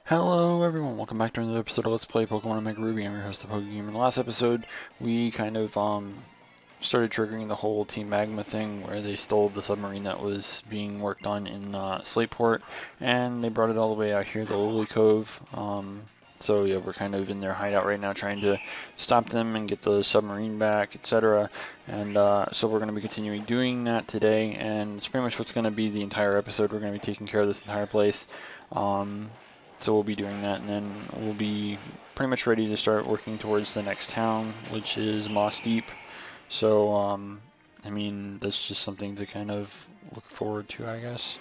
Hello everyone, welcome back to another episode of Let's Play Pokemon OmegaRuby. I'm your host, ThePikaWu. In the last episode, we kind of started triggering the whole Team Magma thing where they stole the submarine that was being worked on in Slateport, and they brought it all the way out here, the Lily Cove. So yeah, we're kind of in their hideout right now trying to stop them and get the submarine back, etc. And so we're going to be continuing doing that today, and it's pretty much what's going to be the entire episode. We're going to be taking care of this entire place. So we'll be doing that, and then we'll be pretty much ready to start working towards the next town, which is Moss Deep. So, I mean, that's just something to kind of look forward to, I guess.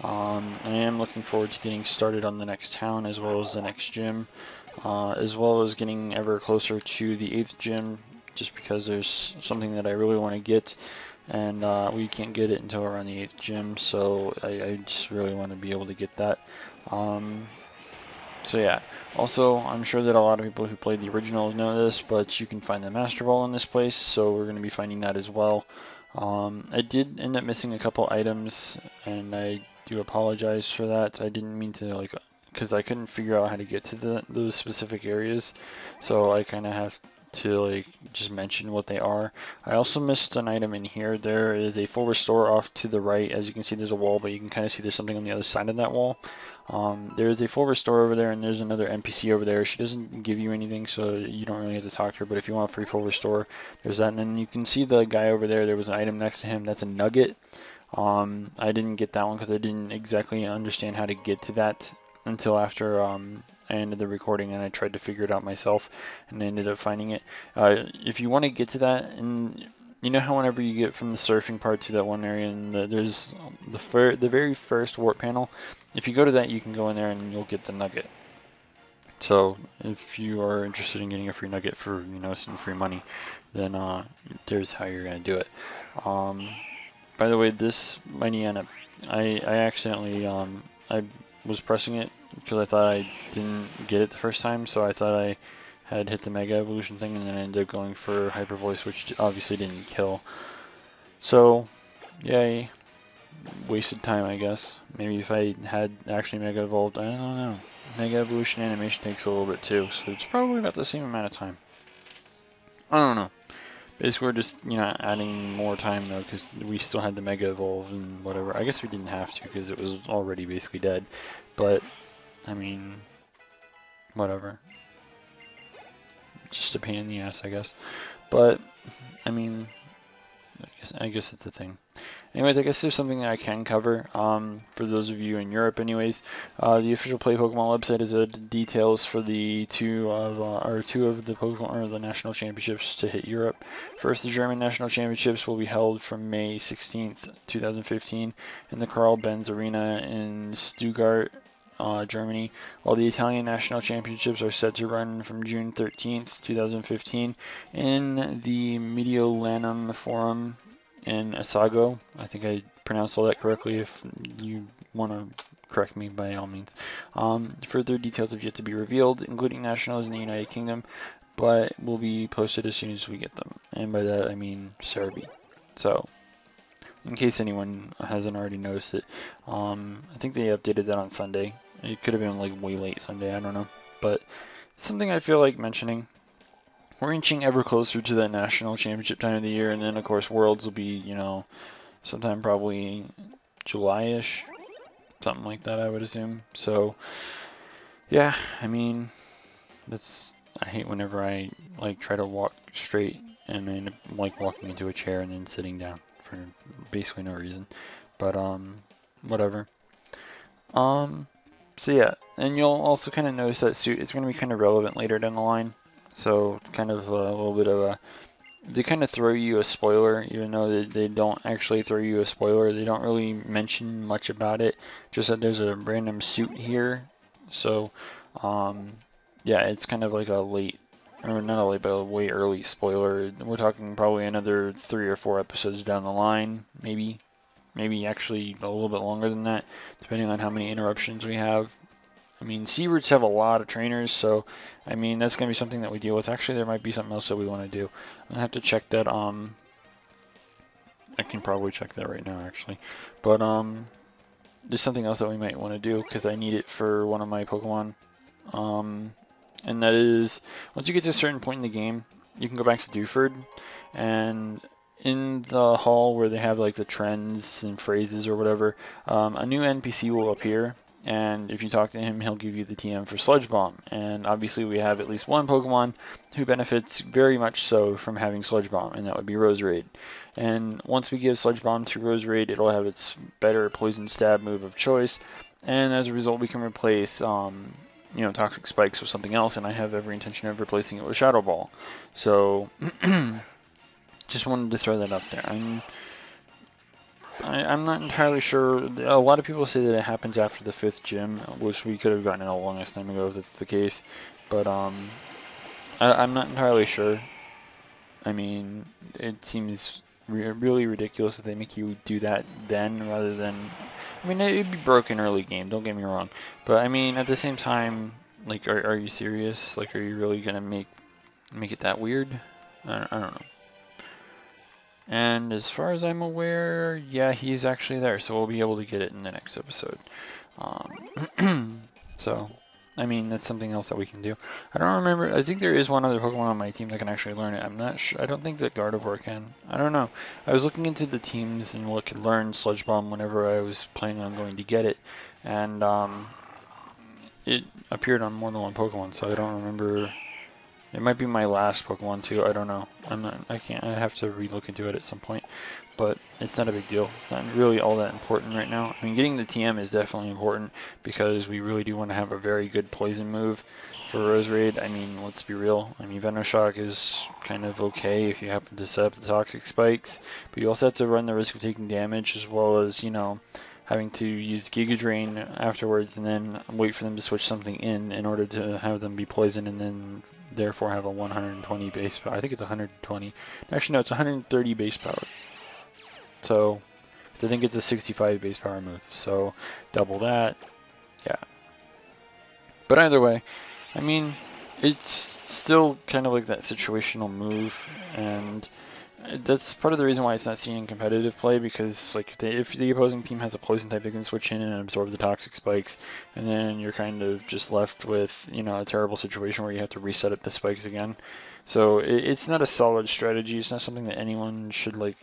I am looking forward to getting started on the next town, as well as the next gym, as well as getting ever closer to the 8th gym, just because there's something that I really want to get, and we can't get it until we're on the 8th gym, so I just really want to be able to get that. So yeah, also I'm sure that a lot of people who played the originals know this, but you can find the Master Ball in this place, so we're going to be finding that as well. I did end up missing a couple items, and I do apologize for that. I didn't mean to, like, because I couldn't figure out how to get to those specific areas, so I kind of have to, like, just mention what they are. I also missed an item in here. There is a full restore off to the right. As you can see, there's a wall, but you can kind of see there's something on the other side of that wall. There is a full restore over there, and there's another NPC over there. She doesn't give you anything, so you don't really have to talk to her, but if you want a free full restore, there's that. And then you can see the guy over there. There was an item next to him. That's a nugget. I didn't get that one because I didn't exactly understand how to get to that until after I ended the recording, and I tried to figure it out myself, and I ended up finding it. If you want to get to that, and you know how whenever you get from the surfing part to that one area, and there's the very first warp panel, if you go to that, you can go in there and you'll get the nugget. So if you are interested in getting a free nugget for, you know, some free money, then there's how you're gonna do it. By the way, this Mightyena, I accidentally I was pressing it because I thought I didn't get it the first time, so I thought I had hit the Mega Evolution thing, and then I ended up going for Hyper Voice, which obviously didn't kill. So, yay. Wasted time, I guess. Maybe if I had actually Mega Evolved, I don't know. Mega Evolution animation takes a little bit too, so it's probably about the same amount of time. I don't know. Basically, we're just, you know, adding more time though, because we still had the Mega Evolve and whatever. I guess we didn't have to because it was already basically dead, but I mean, whatever. Just a pain in the ass, I guess. But I mean, I guess it's a thing. Anyways, I guess there's something that I can cover for those of you in Europe. Anyways, the official Play Pokemon website is details for the two of the Pokemon or the national championships to hit Europe. First, the German national championships will be held from May 16th, 2015, in the Karl Benz Arena in Stuttgart, Germany, while the Italian National Championships are set to run from June 13th, 2015 in the Mediolanum Forum in Asago. I think I pronounced all that correctly. If you want to correct me, by all means. Further details have yet to be revealed, including nationals in the United Kingdom, but will be posted as soon as we get them. And by that I mean Serebii. So, in case anyone hasn't already noticed it, I think they updated that on Sunday. It could have been like way late Sunday, I don't know. But something I feel like mentioning. We're inching ever closer to that national championship time of the year, and then of course Worlds will be, you know, sometime probably July-ish, something like that, I would assume. So, yeah, I mean, I hate whenever I like try to walk straight and I end up like walking into a chair and then sitting down for basically no reason. But whatever. So yeah, and you'll also kind of notice that suit is going to be kind of relevant later down the line. So kind of a little bit of a, they kind of throw you a spoiler, even though they don't actually throw you a spoiler. They don't really mention much about it, just that there's a random suit here. So yeah, it's kind of like a late, or not a late, but a way early spoiler. We're talking probably another 3 or 4 episodes down the line, maybe actually a little bit longer than that, depending on how many interruptions we have. I mean, sea routes have a lot of trainers, so I mean that's gonna be something that we deal with. Actually, there might be something else that we want to do. I'm gonna have to check that. I can probably check that right now, actually. But there's something else that we might want to do because I need it for one of my Pokemon. And that is, once you get to a certain point in the game, you can go back to Dewford, and in the hall where they have like the trends and phrases or whatever, a new NPC will appear, and if you talk to him, he'll give you the TM for Sludge Bomb. And obviously we have at least one Pokemon who benefits very much so from having Sludge Bomb, and that would be Roserade. And once we give Sludge Bomb to Roserade, it'll have its better Poison Stab move of choice, and as a result we can replace you know, Toxic Spikes with something else, and I have every intention of replacing it with Shadow Ball. So, just wanted to throw that up there. I'm not entirely sure. A lot of people say that it happens after the 5th gym, which we could have gotten it a longest time ago if that's the case. But I'm not entirely sure. I mean, it seems really ridiculous that they make you do that then rather than... I mean, it'd be broken early game, don't get me wrong. But, I mean, at the same time, like, are you serious? Like, are you really going to make it that weird? I don't know. And as far as I'm aware, yeah, he's actually there, so we'll be able to get it in the next episode. So, I mean, that's something else that we can do. I don't remember. I think there is one other Pokemon on my team that can actually learn it. I'm not sure. I don't think that Gardevoir can. I don't know. I was looking into the teams and what could learn Sludge Bomb whenever I was planning on going to get it, and it appeared on more than one Pokemon, so I don't remember. It might be my last Pokemon too. I don't know. I have to relook into it at some point. But it's not a big deal. It's not really all that important right now. I mean, getting the TM is definitely important because we really do want to have a very good poison move for Roserade. I mean, let's be real. I mean, Venoshock is kind of okay if you happen to set up the Toxic Spikes, but you also have to run the risk of taking damage as well as, you know, having to use Giga Drain afterwards and then wait for them to switch something in order to have them be poisoned and then therefore have a 120 base power. I think it's 120. Actually, no, it's 130 base power. So, I think it's a 65 base power move, so double that, yeah. But either way, I mean, it's still kind of like that situational move, and that's part of the reason why it's not seen in competitive play, because like if the opposing team has a poison type, they can switch in and absorb the Toxic Spikes, and then you're kind of just left with, you know, a terrible situation where you have to reset up the spikes again. So it's not a solid strategy. It's not something that anyone should like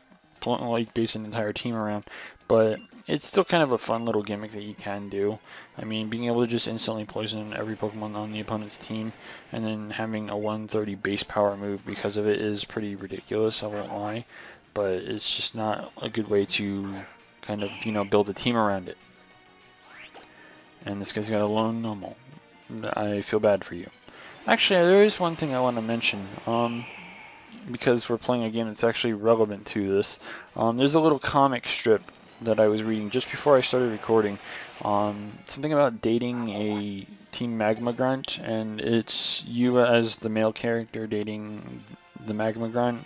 base an entire team around, but it's still kind of a fun little gimmick that you can do. I mean, being able to just instantly poison every Pokemon on the opponent's team and then having a 130 base power move because of it is pretty ridiculous, I won't lie, but it's just not a good way to kind of, you know, build a team around it. And this guy's got a lone normal. I feel bad for you. Actually, there is one thing I want to mention. Because we're playing a game that's actually relevant to this. There's a little comic strip that I was reading just before I started recording. Something about dating a Team Magma Grunt, and it's you as the male character dating the Magma Grunt.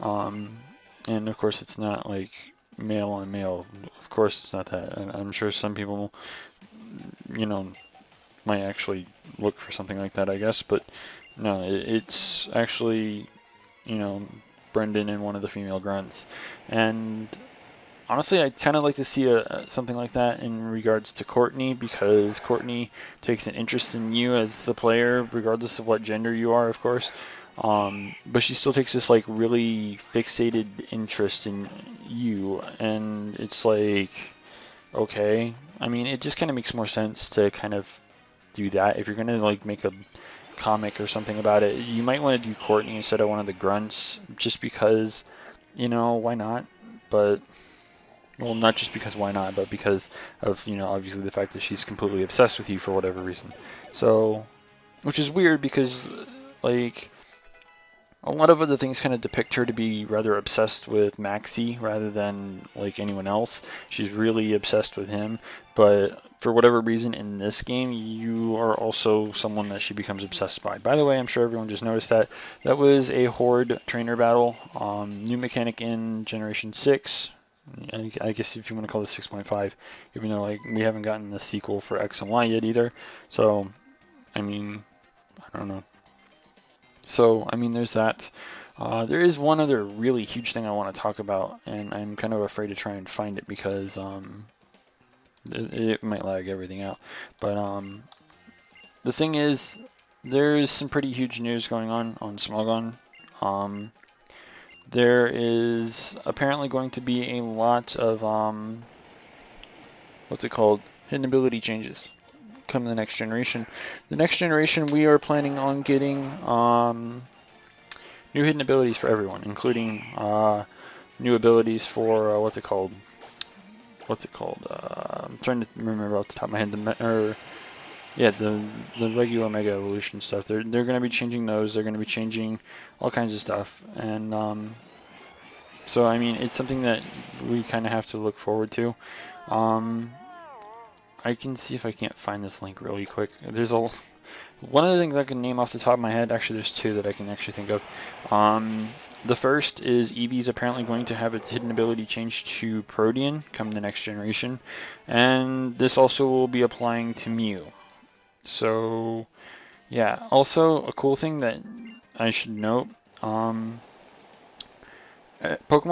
And of course it's not like male on male. Of course it's not that. And I'm sure some people, you know, might actually look for something like that, I guess. But no, it's actually, you know, Brendan and one of the female grunts. And honestly, I'd kind of like to see something like that in regards to Courtney, because Courtney takes an interest in you as the player, regardless of what gender you are, of course. But she still takes this like really fixated interest in you, and it's like, okay. I mean, it just kind of makes more sense to kind of do that. If you're gonna like make a comic or something about it, you might want to do Courtney instead of one of the grunts, just because, you know, why not? But, well, not just because why not, but because of, you know, obviously the fact that she's completely obsessed with you for whatever reason. So, which is weird because, like, a lot of other things kind of depict her to be rather obsessed with Maxie rather than like anyone else. She's really obsessed with him, but for whatever reason in this game, you are also someone that she becomes obsessed by. By the way, I'm sure everyone just noticed that. That was a Horde trainer battle. New mechanic in Generation 6. I guess if you want to call this 6.5, even though like we haven't gotten the sequel for X and Y yet either. So, I mean, I don't know. So, I mean, there's that. There is one other really huge thing I want to talk about, and I'm kind of afraid to try and find it because It might lag everything out. But the thing is, there's some pretty huge news going on Smogon. There is apparently going to be a lot of what's it called? Hidden ability changes come the next generation. The next generation, we are planning on getting new hidden abilities for everyone, including new abilities for what's it called? I'm trying to remember off the top of my head. The regular Mega Evolution stuff. They're going to be changing those. They're going to be changing all kinds of stuff, and so I mean, it's something that we kind of have to look forward to. I can see if I can't find this link really quick. There's one of the things I can name off the top of my head. Actually, there's two that I can actually think of. The first is Eevee's apparently going to have its hidden ability changed to Protean come the next generation, and this also will be applying to Mew. So, yeah. Also, a cool thing that I should note, Pokemon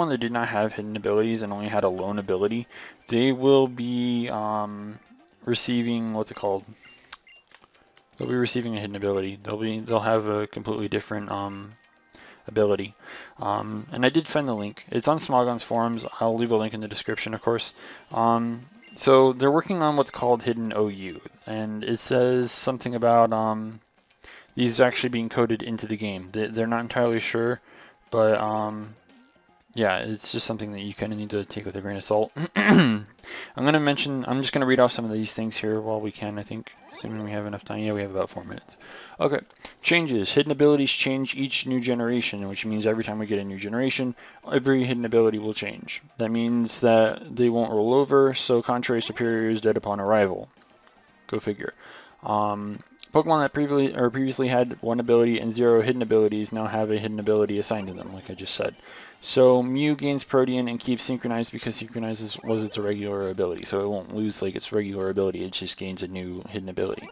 that did not have hidden abilities and only had a lone ability, they will be receiving what's it called? They'll be receiving a hidden ability. They'll have a completely different ability. And I did find the link. It's on Smogon's forums. I'll leave a link in the description, of course. So they're working on what's called Hidden OU, and it says something about these actually being coded into the game. They're not entirely sure, but yeah, it's just something that you kind of need to take with a grain of salt. I'm just going to read off some of these things here while we can, I think, assuming we have enough time. Yeah, we have about 4 minutes. Okay, changes. Hidden abilities change each new generation, which means every time we get a new generation, every hidden ability will change. That means that they won't roll over, so contrary superior is dead upon arrival. Go figure. Pokemon that previously had one ability and 0 hidden abilities now have a hidden ability assigned to them, like I just said. So Mew gains Protean and keeps Synchronized because Synchronized was its regular ability, so it won't lose like its regular ability, it just gains a new hidden ability.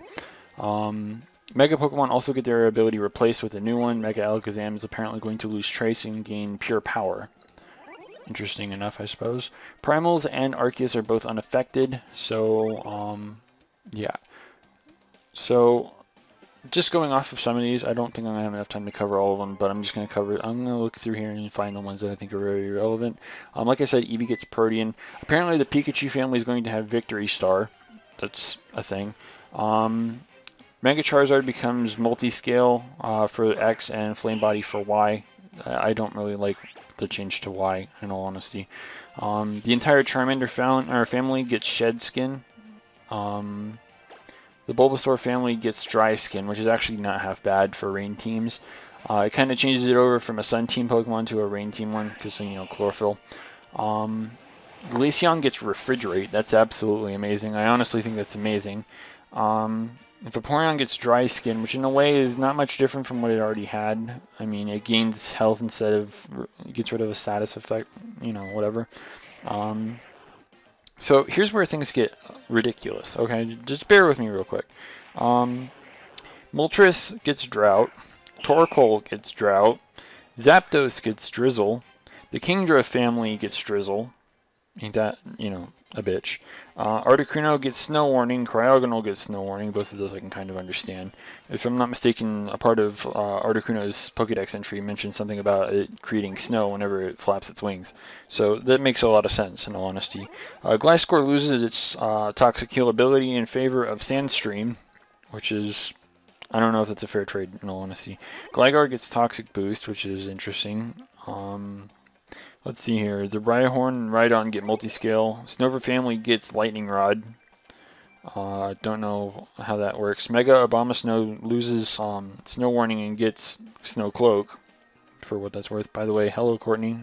Mega Pokemon also get their ability replaced with a new one. Mega Alakazam is apparently going to lose Trace and gain Pure Power. Interesting enough, I suppose. Primals and Arceus are both unaffected, so yeah. So just going off of some of these, I don't think I'm going to have enough time to cover all of them, but I'm going to look through here and find the ones that I think are very relevant. Like I said, Eevee gets Protean. Apparently the Pikachu family is going to have Victory Star. That's a thing. Mega Charizard becomes multi-scale for X and Flame Body for Y. I don't really like the change to Y, in all honesty. The entire Charmander family gets Shed Skin. The Bulbasaur family gets Dry Skin, which is actually not half bad for rain teams. It kind of changes it over from a Sun Team Pokemon to a Rain Team one, because, you know, Chlorophyll. Glaceon gets Refrigerate. That's absolutely amazing. I honestly think that's amazing. Vaporeon gets Dry Skin, which in a way is not much different from what it already had. I mean, it gains health instead of, it gets rid of a status effect, you know, whatever. So here's where things get ridiculous, okay? Just bear with me real quick. Moltres gets Drought. Torkoal gets Drought. Zapdos gets Drizzle. The Kingdra family gets Drizzle. Ain't that, you know, a bitch. Articuno gets Snow Warning. Cryogonal gets Snow Warning. Both of those I can kind of understand. If I'm not mistaken, a part of Articuno's Pokédex entry mentioned something about it creating snow whenever it flaps its wings. So that makes a lot of sense, in all honesty. Gliscor loses its Toxic Heal ability in favor of Sandstream, which is, I don't know if that's a fair trade, in all honesty. Gligar gets Toxic Boost, which is interesting. Let's see here. The Rhyhorn and Rhydon get Multiscale. Snover family gets Lightning Rod. Don't know how that works. Mega Abomasnow loses Snow Warning and gets Snow Cloak, for what that's worth. By the way, hello Courtney,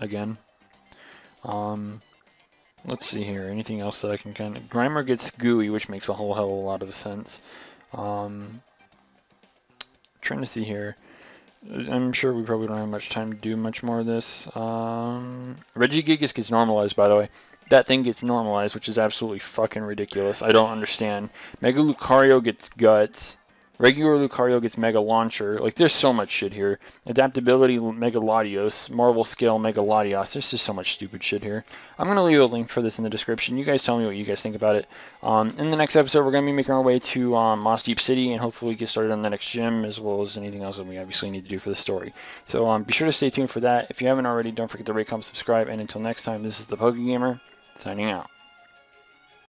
again. Let's see here. Anything else that I can kind of... Grimer gets Gooey, which makes a whole hell of a lot of sense. Trying to see here. I'm sure we probably don't have much time to do much more of this. Regigigas gets normalized, by the way. That thing gets normalized, which is absolutely fucking ridiculous. I don't understand. Mega Lucario gets Guts. Regular Lucario gets Mega Launcher. Like, there's so much shit here. Adaptability, Mega Latios. Marvel Scale, Mega Latios. There's just so much stupid shit here. I'm going to leave a link for this in the description. You guys tell me what you guys think about it. In the next episode, we're going to be making our way to Moss Deep City and hopefully get started on the next gym, as well as anything else that we obviously need to do for the story. So be sure to stay tuned for that. If you haven't already, don't forget to rate, comment, subscribe, and until next time, this is the PokeGamer, signing out.